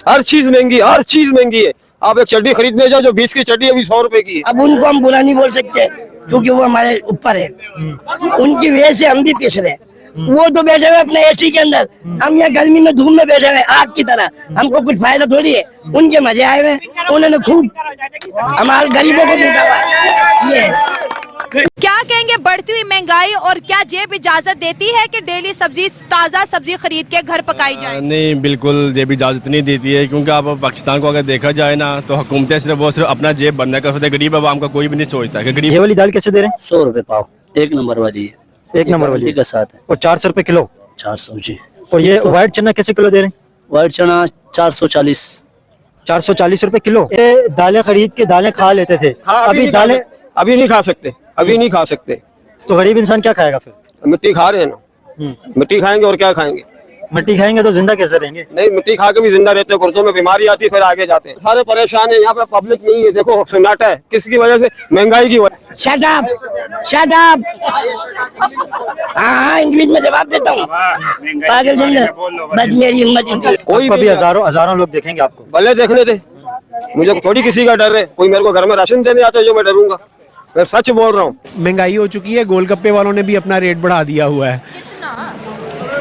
हर चीज महंगी, हर चीज महंगी है। आप एक चड्डी खरीदने जाओ जो 20 की चड्डी अभी 100 रुपए की है। अब उनको हम बुरा नहीं बोल सकते क्योंकि वो हमारे ऊपर है, उनकी वजह से हम भी पिस रहे हैं। वो तो बैठे हुए अपने एसी के अंदर, हम यहाँ गर्मी में धूप में बैठे हुए आग की तरह, हमको कुछ फायदा थोड़ी है। उनके मजे आए हुए, उन्होंने खूब हमारे गरीबों को लूटा हुआ है। ये क्या कहेंगे बढ़ती हुई महंगाई और क्या जेब इजाजत देती है कि डेली सब्जी ताज़ा सब्जी खरीद के घर पकाई जाए? नहीं, बिल्कुल जेब इजाज़त नहीं देती है, क्योंकि आप पाकिस्तान को अगर देखा जाए ना तो हुकूमतें सिर्फ अपना जेब भरने का सोचते, गरीब आवाम का कोई भी नहीं सोचता कि गरीब। ये वाली दाल कैसे दे रहे हैं? 100 रुपए पाव, एक नंबर वाली है। एक नंबर वाली के साथ है। और 400 रुपए किलो। 400 जी। और ये व्हाइट चना कैसे किलो दे रहे हैं? व्हाइट चना 440। 440 रुपए किलो। ये दालें खरीद के दालें खा लेते थे, अभी दालें अभी नहीं खा सकते, अभी नहीं खा सकते। तो गरीब इंसान क्या खाएगा फिर? मिट्टी खा रहे हैं ना, मिट्टी खाएंगे और क्या खाएंगे? मिट्टी खाएंगे तो जिंदा कैसे रहेंगे? नहीं, मिट्टी खा के भी जिंदा रहते हैं, गुर्दों में बीमारी आती है, फिर आगे जाते हैं। सारे परेशान है, यहाँ पे पब्लिक नहीं है। देखो सन्नाटा है, किसकी वजह से? महंगाई की वजह। Shut up, shut up. हाँ, इंग्लिश में जवाब देता हूँ। पागल जिंदा, बस मेरी हिम्मत। कोई कभी हजारों लोग देखेंगे आपको। भले देखने दे, मुझे थोड़ी किसी का डर है। कोई मेरे को घर में राशन देने आता है जो मैं डरूंगा? मैं सच बोल रहा हूँ। महंगाई हो चुकी है, गोलगप्पे वालों ने भी अपना रेट बढ़ा दिया हुआ है।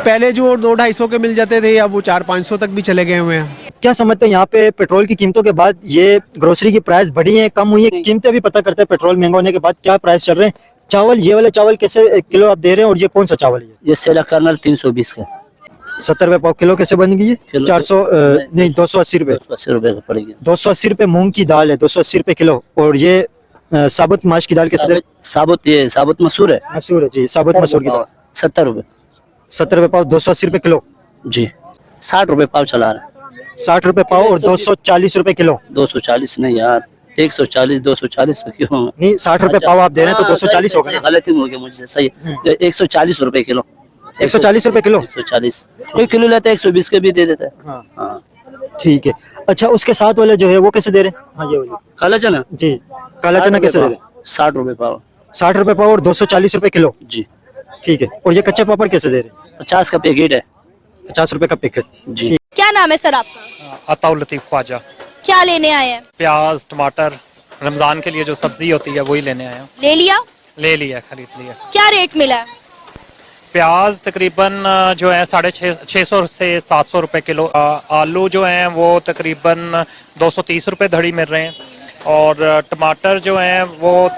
पहले जो 200-250 के मिल जाते थे, अब वो 400-500 तक भी चले गए हुए हैं। क्या समझते हैं यहाँ पे पेट्रोल की कीमतों के बाद ये ग्रोसरी की प्राइस बढ़ी है, कम हुई है? कीमतें भी पता करते हैं पेट्रोल महंगा होने के बाद क्या प्राइस चल रहे हैं। चावल, ये वाले चावल कैसे किलो आप दे रहे हैं और ये कौन सा चावल है? ये सेला कर्नल 320 का 70 रुपए पाव किलो कैसे बन गई है? 400 नहीं 280 रुपए। 280 रुपए का पड़ेगी। 280 रुपए मूंग की दाल है, 280 रुपए किलो। और ये साबुत माश की दाल कैसे दे? साबुत मसूर है। मसूर है जी, साबुत मसूर की दाल 70 रुपए। 70 रुपए पाव, 280 रुपए किलो जी। 60 रुपए पाव चला रहा है। 60 रुपए पाव और 240 रुपए किलो। 240 नहीं यार, 140 240 क्यों? नहीं, 60 रुपए पाव आप दे रहे हैं तो 240 होगा। गलती हो गई मुझसे, सही है। 140 रुपए किलो। 140 रुपए किलो। 140 एक किलो लेते हैं, 120 के भी दे देते हैं। हाँ ठीक है। अच्छा, उसके साथ वाले जो है वो कैसे दे रहे हैं? हाँ, ये वाली काला चना जी, काला चना कैसे दे रहे हैं? 60 रुपए पाव। 60 रुपए पाव और 240 रुपए किलो जी। ठीक है। और ये कच्चे पापड़ कैसे दे रहे हैं? 50 का पैकेट है। 50 रुपए का पैकेट जी। क्या नाम है सर आपका? अताउल लतीफ ख्वाजा। क्या लेने आए हैं? प्याज, टमाटर, रमजान के लिए जो सब्जी होती है वही लेने आए हैं। ले लिया? ले लिया, खरीद लिया। क्या रेट मिला है? प्याज तकरीबन जो है 650 से 700 रुपए किलो। आलू जो हैं वो तकरीबन 230 रुपए धड़ी मिल रहे हैं। और टमाटर जो हैं वो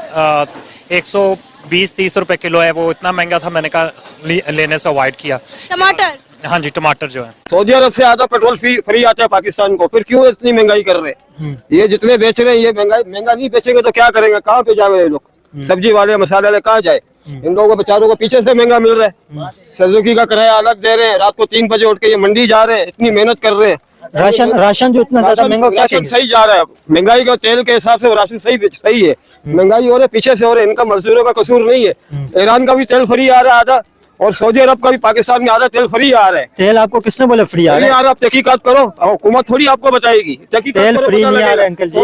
120-30 रुपए किलो है। वो इतना महंगा था, मैंने कहा लेने से अवॉइड किया। टमाटर? हाँ जी, टमाटर जो है। सऊदी अरब से आधा पेट्रोल फ्री आता है पाकिस्तान को, फिर क्यों इतनी महंगाई कर रहे हैं? ये जितने बेच रहे हैं, ये महंगा नहीं बेचेंगे तो क्या करेंगे? कहाँ पे जाए ये लोग? सब्जी वाले, मसाले वाले कहाँ जाए? इन लोगों को बेचारों को पीछे से महंगा मिल रहा है। सुजुकी का किराया अलग दे रहे हैं, रात को 3 बजे उठ के ये मंडी जा रहे हैं, इतनी मेहनत कर रहे हैं। राशन जो इतना ज्यादा महंगा, क्या राशन सही जा रहा है? महंगाई का तेल के हिसाब से राशन सही है। महंगाई हो रही है, पीछे से हो रही है। इनका मजदूरों का कसूर नहीं है। ईरान का भी तेल फ्री आ रहा है आधा, और सऊदी अरब का भी पाकिस्तान में आधा तेल फ्री आ रहा है। तेल आपको किसने बोला फ्री आ रहा है? आप तहकीकात करो, हुकूमत थोड़ी आपको बताएगी। तेल फ्री नहीं आ रहा है अंकल जी,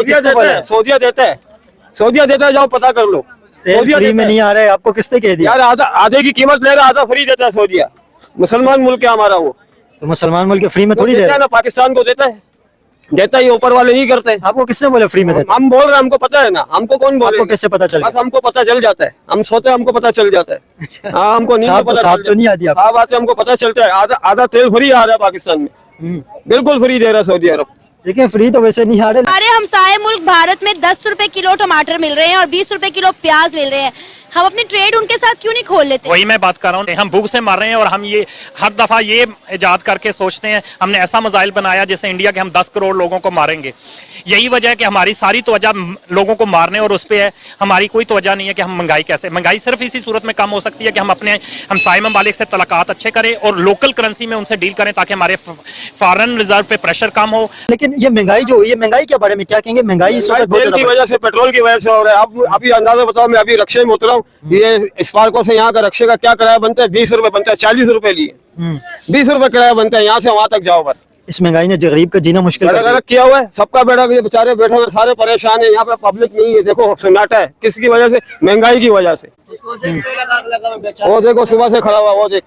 सऊदिया देता है, जाओ पता कर लो। तेल फ्री में नहीं आ रहा है, आपको किसने कह दिया? यार आधे की कीमत ले रहा है, आधा फ्री देता है सऊदिया। मुसलमान मुल्क है हमारा वो, तो मुसलमान मुल्क फ्री में थोड़ी दे रहा है ना, पाकिस्तान को देता है, ये ऊपर वाले नहीं करते। आपको किसने बोला फ्री में देता? हम बोल रहे हैं, हमको पता है ना। हमको कौन बोले? आपको कैसे पता चल? हमको पता चल जाता है, हम सोते हैं, हमको पता चल जाता है। हाँ, हमको नहीं पता तो नहीं आती। हाँ, बात है, हमको पता चलता है। आधा तेल फ्री आ रहा है पाकिस्तान में, बिल्कुल फ्री दे रहा है सऊदी अरब। लेकिन फ्री तो वैसे नहीं आ रहे। हमारे हमसाये मुल्क भारत में 10 रुपए किलो टमाटर मिल रहे हैं और 20 रुपए किलो प्याज मिल रहे हैं। हम अपनी ट्रेड उनके साथ क्यों नहीं खोल लेते? वही मैं बात कर रहा हूँ, हम भूख से मर रहे हैं और हम ये हर दफा ये इजाद करके सोचते हैं हमने ऐसा मजाइल बनाया जैसे इंडिया के हम 10 करोड़ लोगों को मारेंगे। यही वजह है कि हमारी सारी तवज्जो लोगों को मारने और उस पर है, हमारी कोई तवज्जो नहीं है कि हम महंगाई सिर्फ इसी सूरत में कम हो सकती है कि हम अपने हमसाये ममालिक से तलकात अच्छे करें और लोकल करेंसी में उनसे डील करें ताकि हमारे फॉरेन रिजर्व पे प्रेशर कम हो। लेकिन ये महंगाई जो हुई है, महंगाई के बारे में क्या कहेंगे? महंगाई इस वक्त तेल की वजह से, पेट्रोल की वजह से हो रहा है। अब अभी अंदाजा बताओ, मैं अभी रक्शे में उतरा हूँ, ये स्पार्को से यहाँ का रक्शे का क्या किराया बनता है? 20 रुपए बनता है। 40 रुपए लिए 20 रुपए किराया बनता है, यहाँ से वहां तक जाओ बस। इस महंगाई ने गरीब का जीना मुश्किल कर बेड़ा दिया। गर्क किया हुआ है सबका बेड़ा गर्क, ये बेचारे बैठे हुए सारे परेशान है। यहाँ पे पब्लिक नहीं है, देखो सन्नाटा है, किसकी वजह से? महंगाई की वजह से। वो देखो सुबह से खड़ा हुआ, वो देख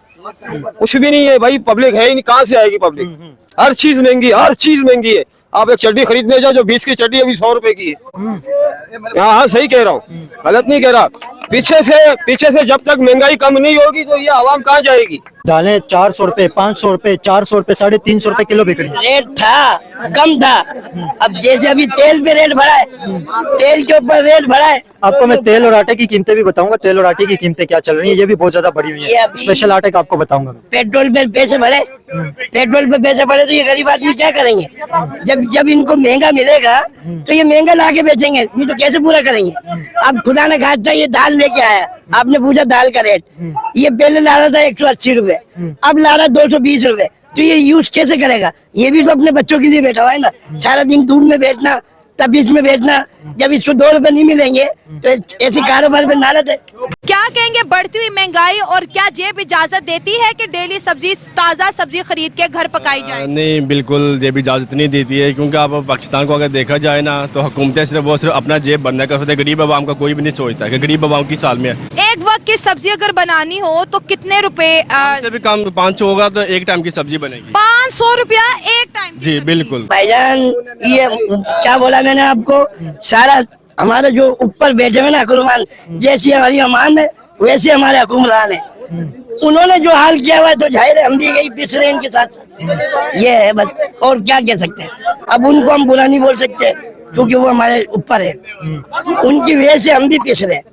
कुछ भी नहीं है भाई, पब्लिक है ही नहीं, कहाँ से आएगी पब्लिक? हर चीज महंगी, हर चीज महंगी है। आप एक चड्डी खरीदने जाओ जो 20 की चड्डी अभी 100 रुपए की है। हाँ सही कह रहा हूँ, गलत नहीं कह रहा। पीछे से जब तक महंगाई कम नहीं होगी तो ये आवाम कहाँ जाएगी? दालें 400 रुपए, 500 रुपए, 400 रुपए, 350 रुपए किलो बिक रही है। रेट था, कम था। अब जैसे अभी तेल पे रेट बढ़ा है, तेल के ऊपर रेट बढ़ा है। आपको मैं तेल और आटे की कीमतें भी बताऊंगा, तेल और आटे की कीमतें क्या चल रही है, ये भी बहुत ज्यादा बढ़ी हुई ये है। अभी- स्पेशल आटे का आपको बताऊंगा मैं। पेट्रोल पे पैसे बढ़े, पेट्रोल पे पैसे बढ़े तो ये गरीब आदमी क्या करेंगे? जब इनको महंगा मिलेगा तो ये महंगा ला के बेचेंगे, नहीं तो कैसे पूरा करेंगे? अब खुदा ने खाता ये दाल लेके आया, आपने पूछा दाल का रेट, ये पहले ला रहा था 180 रुपए, अब ला रहा 220 रुपए, तो ये यूज कैसे करेगा? ये भी तो अपने बच्चों के लिए बैठा हुआ है ना, सारा दिन धूप में बैठना, तबीज में बैठना। जब इसको 2 रुपए नहीं मिलेंगे तो ऐसे कारोबार में नालत है। क्या कहेंगे बढ़ती हुई महंगाई और क्या जेब इजाजत देती है कि डेली सब्जी ताज़ा सब्जी खरीद के घर पकाई जाए? नहीं, बिल्कुल जेब इजाज़त नहीं देती है, क्योंकि आप पाकिस्तान को अगर देखा जाए ना तो हुकूमतें सिर्फ अपना जेब भरना कर सकते हैं। गरीब आवाम का कोई भी नहीं सोचता कि गरीब आवाम किस हाल में है। एक वक्त की सब्जी अगर बनानी हो तो कितने रुपए? से भी कम 500 होगा तो एक टाइम की सब्जी बनेगी। 500 रुपया एक टाइम की जी सब्जी। बिल्कुल। भाईजान ये क्या बोला मैंने आपको, सारा हमारे जो ऊपर बैठे हुए ना हुक्मरान, जैसी हमारी अमान है वैसे हमारे हुक्मरान है। उन्होंने जो हाल किया हुआ है तो जाहिर है हम भी यही पिस रहे हैं इनके साथ। ये है बस, और क्या कह सकते हैं? अब उनको हम बुरा नहीं बोल सकते क्योंकि वो हमारे ऊपर है, उनकी वजह से हम भी पिस रहे हैं।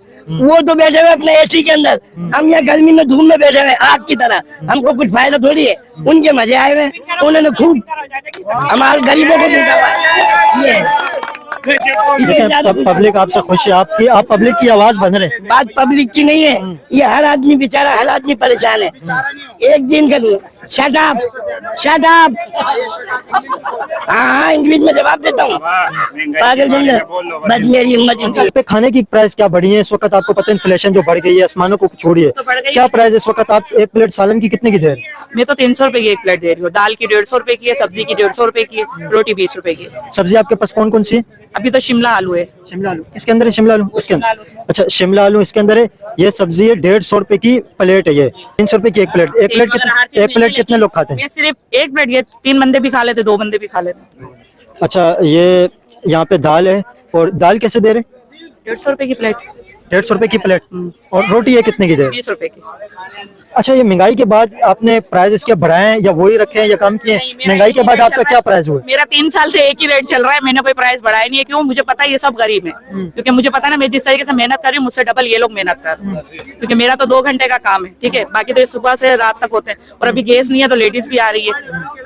वो तो बैठे हुए अपने एसी के अंदर, हम यहाँ गर्मी में धूप में बैठे हुए आग की तरह, हमको कुछ फायदा थोड़ी है। उनके मजे आए हुए, उन्होंने खूब हमारे गरीबों को लूटा हुआ है। ये देखें, पब्लिक आपसे खुश है, आप पब्लिक की आवाज बन रहे हैं। बात पब्लिक की नहीं है, ये हर आदमी बेचारा, हर आदमी परेशान है। एक दिन का नहीं, शट अप, शट अप। हाँ इंग्लिश में जवाब देता हूँ, पागल जंगल, बस मेरी हिम्मत होती पे खाने की प्राइस क्या बढ़ी है इस वक्त? आपको पता है इन्फ्लेशन जो बढ़ गई है, आसमानों को छोड़िए। क्या प्राइस इस वक्त? आप एक प्लेट सालन की कितने की दे रहे हैं? मैं तो 300 रुपए की एक प्लेट दे रही हूँ, दाल की 150 रुपए की है, सब्जी की 150 रुपए की है, रोटी 20 रुपए की है। सब्जी आपके पास कौन कौन सी है? अभी तो शिमला आलू है। शिमला आलू इसके अंदर है, शिमला आलू इसके अंदर। अच्छा, शिमला आलू इसके अंदर है। ये सब्जी है 150 रुपए की प्लेट है, ये 300 रुपए की एक प्लेट। एक प्लेट कितने लोग खाते हैं? मैं सिर्फ एक प्लेट, ये 3 बंदे भी खा लेते, 2 बंदे भी खा लेते। अच्छा, ये यहाँ पे दाल है, और दाल कैसे दे रहे? 150 रुपए की प्लेट। 150 रुपए की प्लेट। और रोटी ये कितने की दे रहे? 20 रुपए की। अच्छा, ये महंगाई के बाद आपने प्राइस इसके बढ़ाए हैं या वही रखे हैं या कम किए? नहीं, मेरा महंगाई के एक ही बाद रेट आपका चल रहा क्या है। प्राइस हुआ? मेरा 3 साल से एक ही रेट चल रहा है, मैंने कोई प्राइस बढ़ाया नहीं है। क्यों? मुझे पता है ये सब गरीब है, क्योंकि मुझे पता है ना मैं जिस तरीके से मेहनत कर रही हूँ मुझसे डबल ये लोग मेहनत कर रहे हैं, क्योंकि मेरा तो 2 घंटे का काम है, ठीक है, बाकी तो ये सुबह से रात तक होते हैं। और अभी गैस नहीं है तो लेडीज भी आ रही है,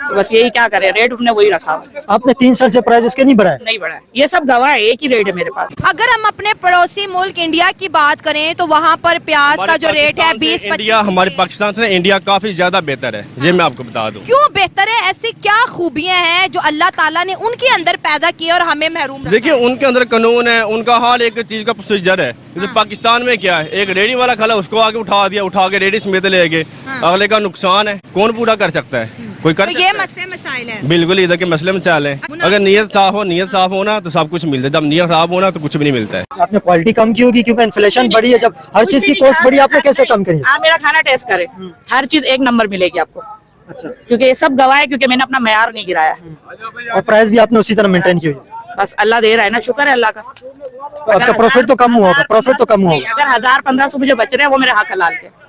तो बस यही क्या करे, रेट हमने वही रखा हुआ है। आपने 3 साल से प्राइस इसके नहीं बढ़ाए? नहीं बढ़ा, ये सब गवाह है, एक ही रेट है मेरे पास। अगर हम अपने पड़ोसी मुल्क इंडिया की बात करें तो वहाँ पर प्याज का जो रेट है 20-25। इंडिया, हमारे पाकिस्तान से इंडिया काफी ज्यादा बेहतर है, ये मैं आपको बता दूं। क्यों बेहतर है? ऐसी क्या खूबियां हैं जो अल्लाह ताला ने उनके अंदर पैदा की और हमें महरूम रखा? देखिए, उनके अंदर कानून है, उनका हर एक चीज का प्रोसीजर है। जैसे पाकिस्तान में क्या है, एक रेडी वाला खला उसको आगे उठा दिया, उठा के रेडी समेत ले गए, अगले का नुकसान है, कौन पूरा कर सकता है? कोई कर तो सकता ये है? मसले मसाइल है। बिल्कुल इधर के मसले में चाल है। अगर नीयत साफ हो ना तो सब कुछ मिलता है, जब नीयत खराब होना तो कुछ भी नहीं मिलता है। आपने क्वालिटी कम की होगी क्योंकि इन्फ्लेशन बढ़ी है, जब हर चीज की कॉस्ट बढ़ी, आपने कैसे कम करी? आप मेरा खाना टेस्ट करें, हर चीज एक नंबर मिलेगी आपको। अच्छा, क्योंकि ये सब गवाह है, क्योंकि मैंने अपना मेयार नहीं गिराया है। और प्राइस भी आपने उसी तरह मेंटेन की हुई है। बस अल्लाह दे रहा है ना, शुक्र है अल्लाह का। तो आपका प्रॉफिट तो कम हुआ होगा, प्रॉफिट तो कम हुआ होगा। अगर 1000-1500 मुझे बच रहे हैं वो मेरे हक हलाल के।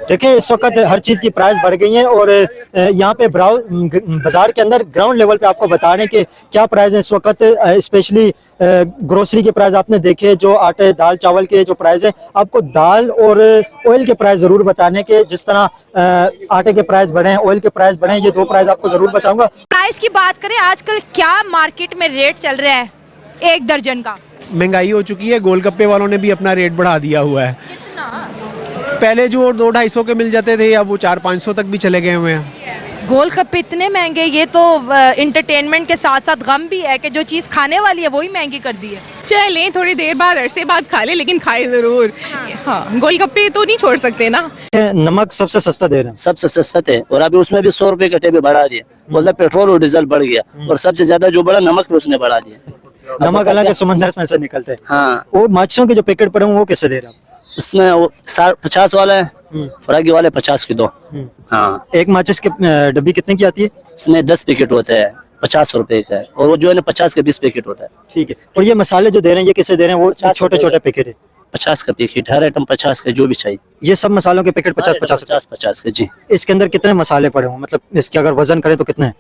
देखिए, इस वक्त हर चीज की प्राइस बढ़ गई है, और यहाँ पे बाजार के अंदर ग्राउंड लेवल पे आपको बता रहे हैं कि क्या प्राइस है इस वक्त। स्पेशली ग्रोसरी के प्राइस आपने देखे, जो आटे दाल चावल के जो प्राइस है, आपको दाल और ऑयल के प्राइस जरूर बताने के, जिस तरह आटे के प्राइस बढ़े हैं, ऑयल के प्राइस बढ़े हैं, ये 2 प्राइस आपको जरूर बताऊंगा। प्राइस की बात करें, आजकल क्या मार्केट में रेट चल रहा है एक दर्जन का? महंगाई हो चुकी है, गोलगप्पे वालों ने भी अपना रेट बढ़ा दिया हुआ है। पहले जो 200-250 के मिल जाते थे अब वो 400-500 तक भी चले गए हुए हैं। गोलगप्पे इतने महंगे, ये तो इंटरटेनमेंट के साथ साथ गम भी है कि जो चीज़ खाने वाली है वही महंगी कर दी है। चलें थोड़ी देर बाद अरसे बाद खा ले, लेकिन खाए जरूर। हाँ, गोलगप्पे तो नहीं छोड़ सकते ना। नमक सबसे सस्ता दे रहे हैं। सबसे सस्ता थे, और अभी उसमें भी 100 रुपए कटे भी बढ़ा दिए। बोलता पेट्रोल और डीजल बढ़ गया, और सबसे ज्यादा जो बढ़ा नमक भी उसने बढ़ा दिया। नमक अलग समंदर में से निकलते हैं। हाँ, वो माचियों के जो पैकेट पड़े हैं वो कैसे दे रहे हैं? उसमें वो 50 वाला है, फरागी वाले 50 की 2। हाँ, एक माचिस की डब्बी कितने की आती है? इसमें 10 पैकेट होते हैं, 50 रुपए का है, और वो जो है ना 50 के 20 पैकेट होता है। ठीक है। और ये मसाले जो दे रहे हैं ये कैसे दे रहे हैं? वो छोटे छोटे पैकेट है, 50 का पैकेट, हर आइटम 50 का, जो भी चाहिए। ये सब मसालों के पैकेट 50-50 का जी। इसके अंदर कितने मसाले पड़े हुए, मतलब इसके अगर वजन करें तो कितने हैं?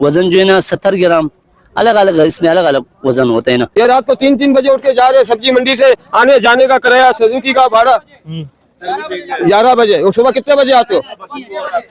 वजन जो है ना 70 ग्राम, अलग अलग है, इसमें अलग अलग वजन होते हैं ना। ये रात को 3-3 बजे उठ के जा रहे हैं सब्जी मंडी से, आने जाने का किराया, सुजुकी का भाड़ा 11 बजे। और सुबह कितने बजे आते हो?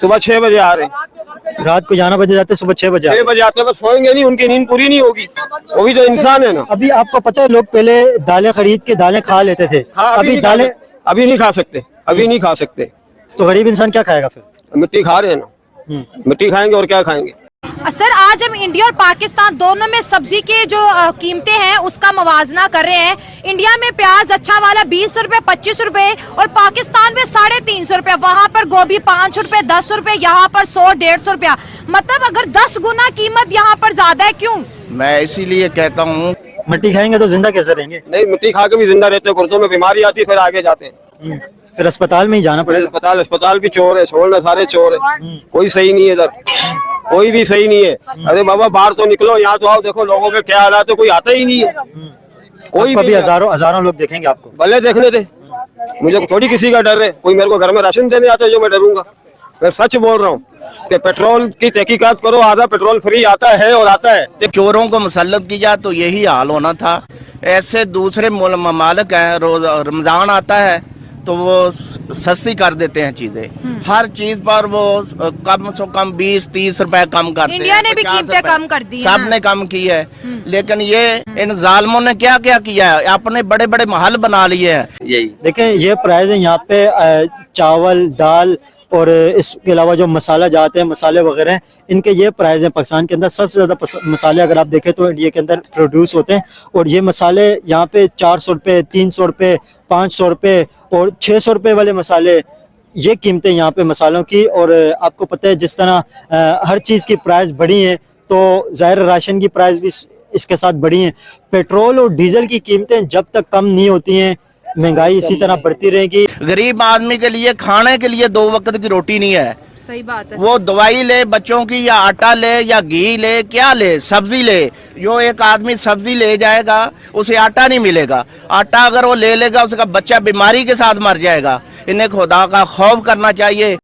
सुबह 6 बजे आ रहे हैं। रात को 11 बजे जाते, सुबह 6 बजे 6 बजे आते हैं, बस सोएंगे नहीं, उनकी नींद पूरी नहीं होगी। वो भी तो इंसान है ना। अभी आपको पता है लोग पहले दालें खरीद के दालें खा लेते थे, हाँ, अभी दालें अभी नहीं खा सकते, अभी नहीं खा सकते। तो गरीब इंसान क्या खाएगा फिर? मिट्टी खा रहे हैं ना, मिट्टी खाएंगे और क्या खाएंगे। सर, आज हम इंडिया और पाकिस्तान दोनों में सब्जी के जो कीमतें हैं उसका मवाजना कर रहे हैं। इंडिया में प्याज अच्छा वाला 20 रुपए, 25 रुपए, और पाकिस्तान में 350 रुपए। वहाँ पर गोभी 5 रुपए, 10 रुपए, यहाँ पर 100-150 रुपया। मतलब अगर 10 गुना कीमत यहाँ पर ज्यादा है, क्यों? मैं इसीलिए कहता हूँ, मिट्टी खाएंगे तो जिंदा कैसे रहेंगे? नहीं, मिट्टी खा के भी जिंदा रहते हैं, गुर्दों में बीमारी आती है, फिर आगे जाते हैं। फिर अस्पताल में ही जाना पड़ेगा। अस्पताल भी चोर है, छोड़ना सारे चोर है, कोई सही नहीं है इधर, कोई भी सही नहीं है। अरे बाबा बाहर तो निकलो, यहाँ तो आओ, देखो लोगों के क्या हालात है, कोई आता ही नहीं है। कोई भी हजारों लोग देखेंगे आपको। भले देखने दे, मुझे थोड़ी किसी का डर है। कोई मेरे को घर में राशन देने आता है जो मैं डरूंगा? मैं सच बोल रहा हूँ कि पेट्रोल की तहकीकात करो, आधा पेट्रोल फ्री आता है और आता है। चोरों को मुसल्लत किया तो यही हाल होना था। ऐसे दूसरे ममालिक हैं, रोज रमजान आता है तो वो सस्ती कर देते हैं चीजें, हर चीज पर वो कम से कम 20-30 रुपए कम करते हैं। इंडिया ने भी कीमतें कम कर दी, सब ने कम की है, लेकिन ये इन जालमों ने क्या क्या किया है, अपने बड़े बड़े महल बना लिए हैं। यही देखें ये प्राइस है यहाँ पे, चावल, दाल और इसके अलावा जो मसाला जाते हैं, मसाले वगैरह, इनके ये प्राइस हैं। पाकिस्तान के अंदर सबसे ज़्यादा मसाले अगर आप देखें तो इंडिया के अंदर प्रोड्यूस होते हैं, और ये मसाले यहाँ पे 400 रुपये, 300 रुपये, 500 रुपये और 600 रुपये वाले मसाले, ये कीमतें यहाँ पे मसालों की। और आपको पता है जिस तरह हर चीज़ की प्राइस बढ़ी है तो ज़ाहिर राशन की प्राइस भी इसके साथ बढ़ी है। पेट्रोल और डीजल की कीमतें जब तक कम नहीं होती हैं, महंगाई इसी तरह बढ़ती रहेगी। गरीब आदमी के लिए खाने के लिए 2 वक्त की रोटी नहीं है। सही बात है। वो दवाई ले बच्चों की, या आटा ले, या घी ले, क्या ले, सब्जी ले। जो एक आदमी सब्जी ले जाएगा उसे आटा नहीं मिलेगा। आटा अगर वो ले लेगा उसका बच्चा बीमारी के साथ मर जाएगा। इन्हें खुदा का खौफ करना चाहिए।